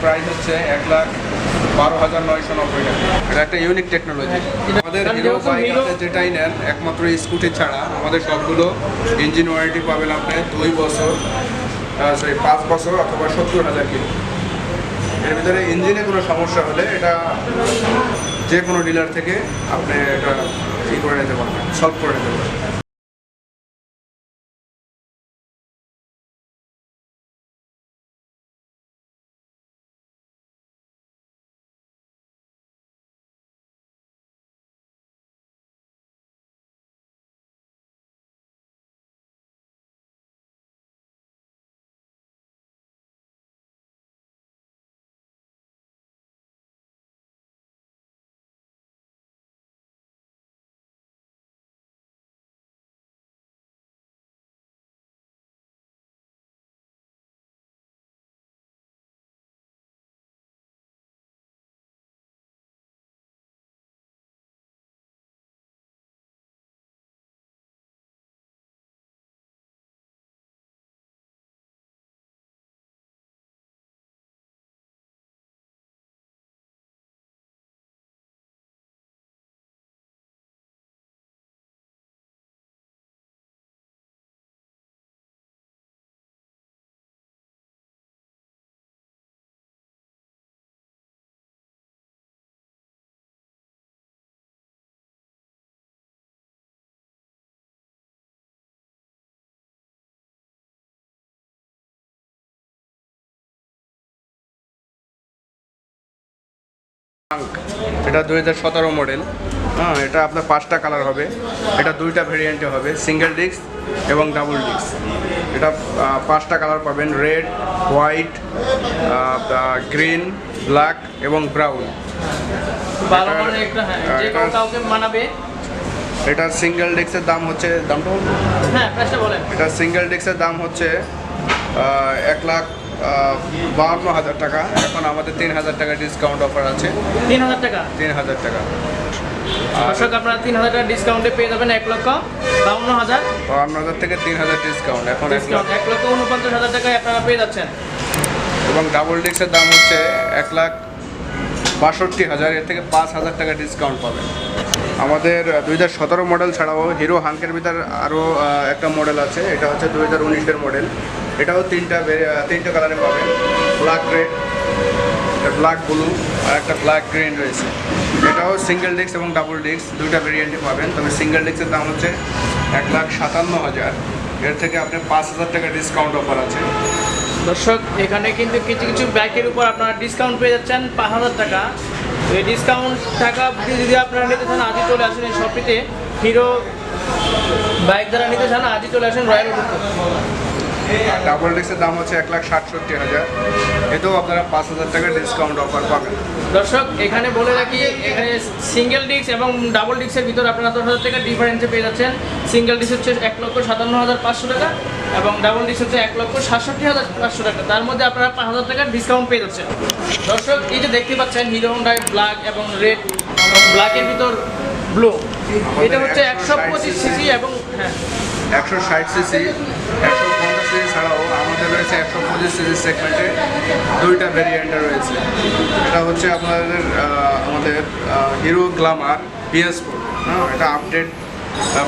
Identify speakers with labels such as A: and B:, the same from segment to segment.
A: Price হচ্ছে 1,12,990 টাকা। এটা একটা ইউনিক টেকনোলজি। আমাদের হিরো বাইক যেটাই নেন একমাত্র স্কুটি ছাড়া আমাদের সবগুলো ইঞ্জিন ওয়ারেন্টি পাবেন আপনি 5 বছর অথবা 70,000 কিলো। এর ভিতরে ইঞ্জিনে কোনো সমস্যা হলে এটা যে কোনো ডিলার থেকে আপনি এটা করে নিতে পারবেন, সলভ করে নিতে পারবেন। এটা 2017 মডেল। হ্যাঁ, এটা আপনার 5টা কালার হবে। এটা 2টা ভেরিয়েন্টে হবে, সিঙ্গেল ডিস্ক এবং ডাবল ডিস্ক। এটা 5টা কালার পাবেন, রেড, হোয়াইট, গ্রিন, ব্ল্যাক এবং ব্রাউন। এটা সিঙ্গেল ডিস্কের দাম হচ্ছে এটা সিঙ্গেল ডিস্কের দাম হচ্ছে 1,52,000 টাকা। এখন আমাদের 3,000 টাকা ডিসকাউন্ট অফার আছে।
B: 3,000 টাকা।
A: 3,000 টাকা।
B: দর্শক আপনারা 3,000 টাকা ডিসকাউন্টে পেয়ে যাবেন
A: 1,52,000 থেকে 3,000 ডিসকাউন্ট। এখন
B: 1,49,000 টাকায় আপনারা পেয়ে যাচ্ছেন।
A: এবং ডাবল ডিস্কের দাম হচ্ছে 1,62,000, এর থেকে 5,000 টাকা ডিসকাউন্ট পাবেন। আমাদের 2017 মডেল ছাড়াও হিরো হাঙ্কের ভিতর আরও একটা মডেল আছে। এটা হচ্ছে 2019-এর মডেল। এটাও তিনটা কালারে পাবেন, ব্ল্যাক রেড, ব্ল্যাক ব্লু আর একটা ব্ল্যাক গ্রিন রয়েছে। এটাও সিঙ্গেল ডিস্ক এবং ডাবল ডিস্ক 2টা ভেরিয়েন্টে পাবেন। তবে সিঙ্গেল ডিস্কের দাম হচ্ছে 1,57,000, এর থেকে আপনি 5,000 টাকা ডিসকাউন্ট অফার আছে।
B: দর্শক এখানে কিন্তু কিছু কিছু বাইকের উপর আপনারা ডিসকাউন্ট পেয়ে যাচ্ছেন 5,000 টাকা। এই ডিসকাউন্ট টাকা যদি আপনারা নিতে চান আজই চলে আসেন এই শপটিতে। হিরো বাইক যারা নিতে চান আজই চলে আসেন রয়্যাল উডুতে।
A: ডাবল ডিস্কের দাম হচ্ছে 1,67,000, এতেও আপনারা 5,000 টাকা ডিসকাউন্ট অফার পাবেন।
B: দর্শক এখানে বলে রাখি, এখানে সিঙ্গেল ডিস্ক এবং ডাবল ডিস্কের ভিতরে আপনারা 10,000 টাকা ডিফারেন্সে পেয়ে যাচ্ছেন। সিঙ্গেল ডিস্ক হচ্ছে 1,57,500 টাকা এবং ডাবল ডিস্ক হচ্ছে 1,67,500 টাকা। তার মধ্যে আপনারা 5,000 টাকার ডিসকাউন্ট পেয়ে যাচ্ছেন। দর্শক এই যে দেখতে পাচ্ছেন হিরো হোন্ডায় ব্ল্যাক এবং রেড, ব্ল্যাকের ভিতর ব্লু, এটা হচ্ছে 125 সিসি এবং
A: 160 সিসি, 150 সিসি ছাড়াও আমাদের রয়েছে 125 সিসি সেগমেন্টে 2টা ভেরিয়েন্টে রয়েছে। এটা হচ্ছে আমাদের হিরো গ্ল্যামার BS4। হ্যাঁ, এটা আপডেট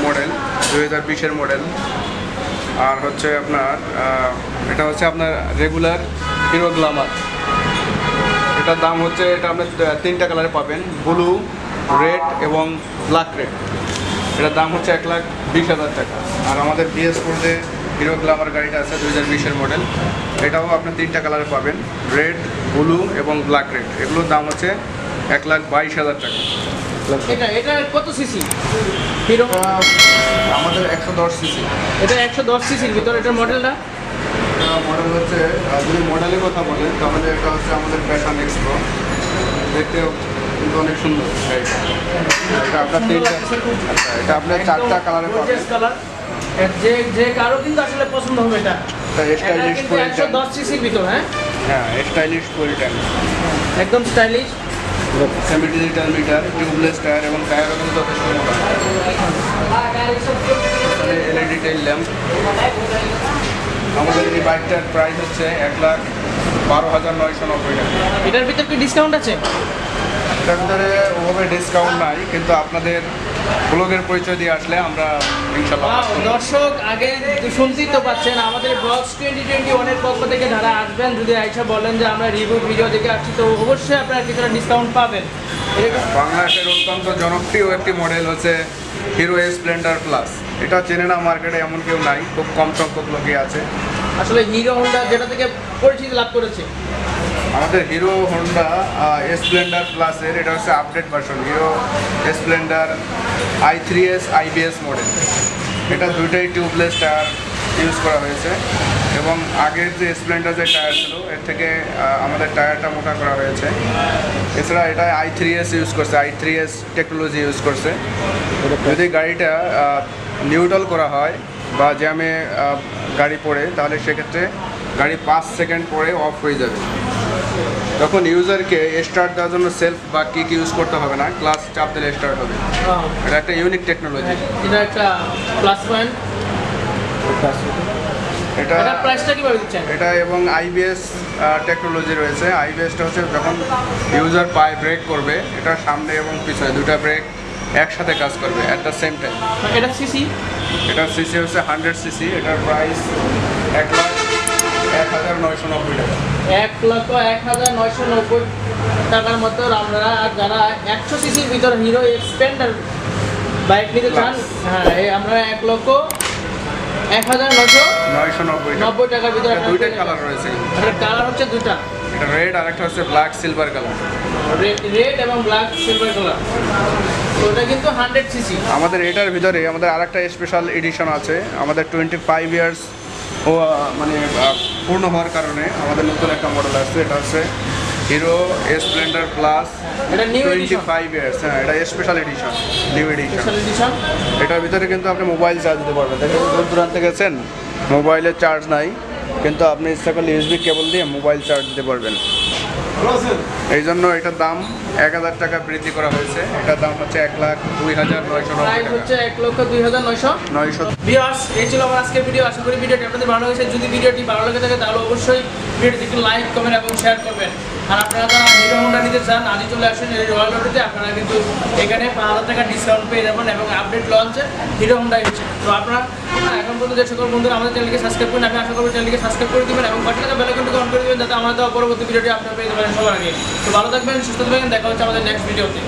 A: মডেল, 2020-এর মডেল। আর হচ্ছে এটা হচ্ছে আপনার রেগুলার হিরো গ্ল্যামার। এটার দাম হচ্ছে, এটা আপনার 3টা কালারে পাবেন, ব্লু, রেড এবং ব্ল্যাক রেড। এটার দাম হচ্ছে 1,20,000 টাকা। আর আমাদের BS4-তে হিরো গ্ল্যামার গাড়িটা আছে 2020-এর মডেল। এটাও আপনি 3টা কালারে পাবেন, রেড, ব্লু এবং ব্ল্যাক রেড। এগুলোর দাম হচ্ছে 1,22,000 টাকা।
B: এটা কত সিসি? হিরো
A: আমাদের 110 সিসি।
B: এটা 110 সিসির ভিতরে এটার মডেলটা
A: মডেল হচ্ছে, যদি মডেলের কথা বলেন তাহলে এটা হচ্ছে আমাদের প্যাশন এক্সপ্রো। দেখতে কিন্তু অনেক সুন্দর গাড়িটা। এটা আপনার 4টা কালারে পাবেন।
B: যে কারো কিন্তু আসলে পছন্দ হবে এটা।
A: স্টাইলিশ
B: 110 সিসির ভিতর।
A: হ্যাঁ, স্টাইলিশ ফুলটান,
B: একদম stylish.
A: Semi digital meter, tubeless tyre এবং টায়ারও কিন্তু যথেষ্ট মোটা। LED tail lamp. আমাদের এই বাইকটার প্রাইস হচ্ছে 1,12,000 12,990 টাকা।
B: এটার ভিতর কি ডিসকাউন্ট আছে?
A: এটার ভিতরে ওভাবে ডিসকাউন্ট নাই, কিন্তু আপনাদের ব্লগের পরিচয় দিয়ে আসলে আমরা ইনশাল্লাহ
B: দর্শক আগে শুনতেই তো পাচ্ছেন, আমাদের ব্লগস 2021 পক্ষ থেকে যারা আসবেন, যদি আইসা বলেন যে আমরা রিভিউ ভিডিও দেখে আসছি, তো অবশ্যই আপনারা কিছুটা ডিসকাউন্ট পাবেন।
A: বাংলাদেশের অত্যন্ত জনপ্রিয় একটি মডেল হচ্ছে হিরো স্প্লেন্ডার প্লাস। এটা চেনে না মার্কেটে এমন কেউ নাই, খুব কম সংখ্যক লোকই আছে।
B: আসলে হিরো হোন্ডা যেটা থেকে পরিচিতি লাভ করেছে,
A: আমাদের হিরো হোন্ডা স্প্লেন্ডার প্লাসের এটা হচ্ছে update version, hero Splendor i3s IBS model. এটা দুইটাই টিউবলেস টায়ার ইউজ করা হয়েছে, এবং আগের যে স্প্লেন্ডার যে টায়ার ছিল এর থেকে আমাদের টায়ারটা মোটা করা হয়েছে। এছাড়া এটা i3s ইউজ করছে, i3s টেকনোলজি ইউজ করছে। যদি গাড়িটা নিউট্রাল করা হয় বা জ্যামে গাড়ি পড়ে, তাহলে সেক্ষেত্রে গাড়ি 5 সেকেন্ড পরে অফ হয়ে যাবে। তখন ইউজারকে স্টার্ট দেওয়ার জন্য সেলফ বা কিক ইউজ করতে হবে না, ক্লাস চাপ দিলে স্টার্ট হবে। এটা একটা ইউনিক টেকনোলজি,
B: এটা একটা প্লাস পয়েন্ট।
A: এটা
B: এটার প্রাইসটা কিভাবে দিচ্ছেন?
A: এটা এবং IBS টেকনোলজি রয়েছে। IBSটা হচ্ছে যখন ইউজার পায়ে ব্রেক করবে, এটা সামনে এবং পিছনে দুটা ব্রেক একসাথে কাজ করবে অ্যাট দ্য সেম টাইম।
B: এটা সিসি?
A: এটার সিসি হচ্ছে 100 সিসি। এটার প্রাইস 1,01,990 টাকা।
B: 1,01,990 টাকার মতো আপনারা যারা 100 সিসির ভিতর হিরো স্প্লেন্ডার বাইক নিতে চান, হ্যাঁ আমরা 1,01,990 টাকার ভিতরে
A: দুইটা কালার রয়েছে,
B: এটার কালার হচ্ছে দুটা,
A: এটা রেড আর একটা হচ্ছে ব্ল্যাক সিলভার কালার।
B: রেড এবং ব্ল্যাক সিলভার কালার। ওটা কিন্তু 100 সিসি।
A: আমাদের এটার ভিতরে আমাদের আরেকটা স্পেশাল এডিশন আছে। আমাদের 25 ইয়ার্স ও মানে পূর্ণ হওয়ার কারণে আমাদের নতুন একটা মডেল আসছে। এটা হচ্ছে হিরো স্প্লেন্ডার প্লাস,
B: এটা নিউ এডিশন।
A: 25 ইয়ার্স। হ্যাঁ, এটা special edition, new addition.
B: Special edition.
A: এটার ভিতরে কিন্তু আপনি মোবাইল চার্জ দিতে পারবেন। দেখেন দূর দূরান্তে গেছেন, মোবাইলের চার্জ নাই, কিন্তু আপনি ইচ্ছা করলে USB কেবল দিয়ে মোবাইল চার্জ দিতে পারবেন। এই জন্য এটার দাম 1,000 টাকা বৃদ্ধি করা হয়েছে। এটার দাম হচ্ছে 1,02,990
B: প্রাইস
A: টাকা।
B: হচ্ছে 1,02,990।
A: 900।
B: ভিউয়ার্স, এই ছিল আমার আজকের ভিডিও। আশা করি ভিডিওটি আপনাদের ভালো লেগেছে। যদি ভিডিওটি ভালো লেগে থাকে তাহলে অবশ্যই ভিডিওটি একটু লাইক, কমেন্ট এবং শেয়ার করবেন। আর আপনারা যারা হিরো হোন্ডা নিতে চান, আজই চলে আসুন এই রয়্যাল রোডে। আপনারা কিন্তু এখানে 5,000 টাকা ডিসকাউন্ট পেয়ে যাবেন এবং আপডেট লঞ্চে হিরো হোন্ডা এসেছে। তো আপনারা এখন পর্যন্ত যে সকল বন্ধুরা আমাদের চ্যানেলকে সাবস্ক্রাইব করেন, আমি আশা করব চ্যানেলকে সাবস্ক্রাইব করে দিবেন এবং পাশে থাকা বেল আইকনটি অন করে দিবেন, যাতে আমাদের পরবর্তী ভিডিওটি আপনারা পেয়ে যাবেন সবার আগে। তো ভালো থাকবেন, সুস্থ থাকবেন, দেখা হচ্ছে আমাদের নেক্সট ভিডিওতে।